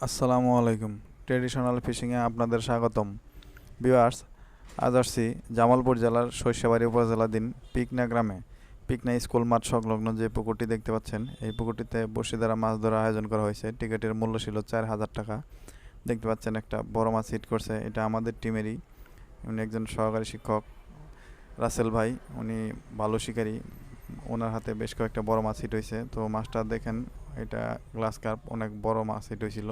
আসসালামু আলাইকুম। ট্রেডিশনাল ফিশিংয়ে আপনাদের স্বাগতম। ভিউয়ার্স, আজ আসছি জামালপুর জেলার শৈশবাড়ি উপজেলাধীন পিকনা গ্রামে। পিকনা স্কুল মাঠ সংলগ্ন যে পুকুরটি দেখতে পাচ্ছেন, এই পুকুরটিতে বড়শি দ্বারা মাছ ধরার আয়োজন করা হয়েছে। টিকিটের মূল্য ছিল 4,000 টাকা। দেখতে পাচ্ছেন একটা বড় মাছ হিট করছে, এটা আমাদের টিমেরই। উনি একজন সহকারী শিক্ষক রাসেল ভাই, উনি ভালো শিকারী। ওনার হাতে বেশ কয়েকটা বড় মাছ হিট হয়েছে। তো মাছটা দেখেন, এটা গ্লাস কার্প, অনেক বড় মাছ হিট হয়েছিল।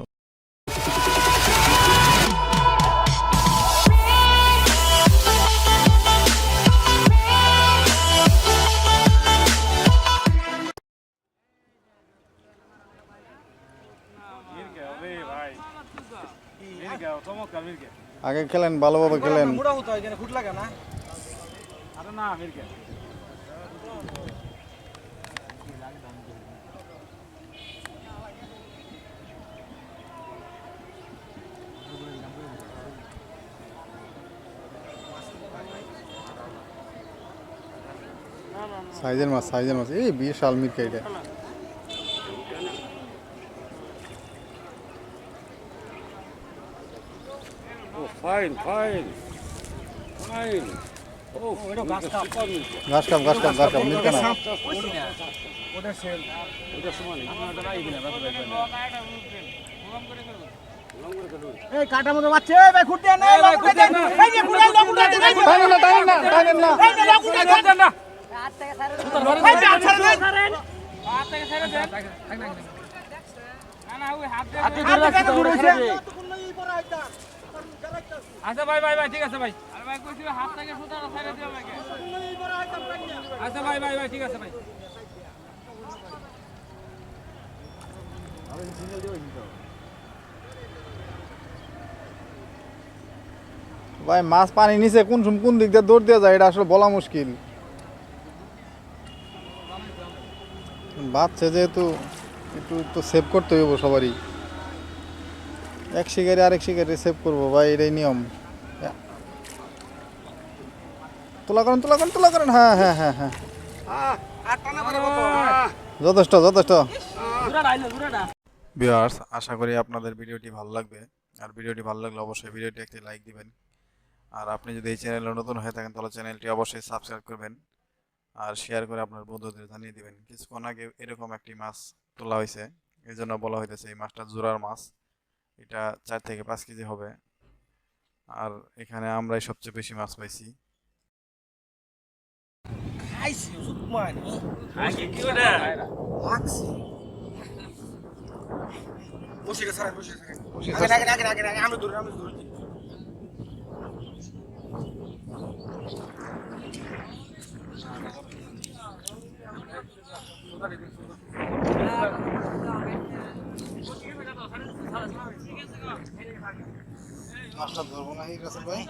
আগে খেলেন, ভালোভাবে খেলেন। সাইজের মাছ, সাইজের মাছ, এই বিশাল মিরকা এটা। Fine, fine, fine. Oh, ঘাস কাপ, ঘাস কাপ, ঘাস কাপ, মিরকা না। এই কাটা মতো বাচ্চা এই ভাই খুঁটে না এই খুঁটে না এই যে কুড়াল না কুড়াল না টানেন না, টানেন না, টানেন না। এই যে কুড়াল করতেন না হাত থেকে ছাড়ে দেন হাত থেকে ছাড়ে দেন না না ওই হাত থেকে দূর হইছে আচ্ছা ভাই ভাই ভাই ঠিক আছে ভাই আরে ভাই কইছিল হাত থেকে সুতা ছাড়ে দিও ভাই আচ্ছা ভাই ভাই ভাই ঠিক আছে ভাই ভাই মাছ পানি নিচে কোন দিক দিয়ে দৌড় দিয়ে যায়, এটা আসলে বলা মুশকিল। বাচ্চা যেহেতু একটু তো সেভ করতে হইব সবারই। এক শিকারি আরেক শিকারি সেভ করবো ভাই, এটাই নিয়ম। তোলা করেন, তোলা করেন, তোলা করেন। হ্যাঁ হ্যাঁ হ্যাঁ হ্যাঁ, যথেষ্ট যথেষ্ট। ভিউয়ার্স, আশা করি আপনাদের ভিডিওটি ভালো লাগবে। আর ভিডিওটি ভালো লাগলে অবশ্যই ভিডিওটি একটি লাইক দিবেন। আর আপনি যদি এই চ্যানেলে নতুন হয়ে থাকেন তাহলে চ্যানেলটি অবশ্যই সাবস্ক্রাইব করবেন আর শেয়ার করে আপনার বন্ধুদের জানিয়ে দিবেন। কিছুক্ষণ আগে এরকম একটি মাছ তোলা হয়েছে, এই জন্য বলা হইতেছে এই মাছটা জোড়ার মাছ। এটা 4 থেকে 5 কেজি হবে। আর এখানে আমরাই সবচেয়ে বেশি মাছ পাইছি। আইসি সুকমানি আগে কি ওটা? আক্সি বসে গেছে বসে গেছে আগে আমি দূরে মাছটা ধরবো না, ঠিক আছে ভাই।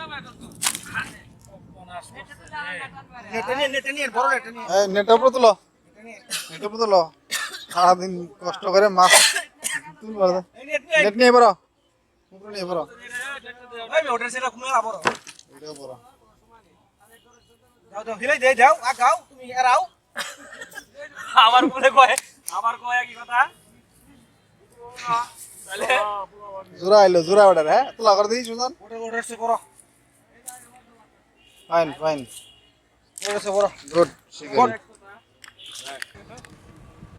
নেটে নিয়ে বড় নেটে নিয়ে এই নেটের উপরে তুলো, নেটের উপরে তুলো। সারাদিন কষ্ট করে মাছ তুলবো। নেট নিয়ে বড় উপরে নিয়ে বড়, ভাই ওটা সেটা কমে আবার এটাও বড়। যাও যাও হিলাই দে যাও আগাও তুমি এরাও আবার বলে কয় কি কথা তাহলে জোড়া আইলো, জোড়া অর্ডার। হ্যাঁ, তোলা করে দিই সুজন। ওটা সে বড় ফাইন ফাইন, ওটা সে বড় গুড। গুড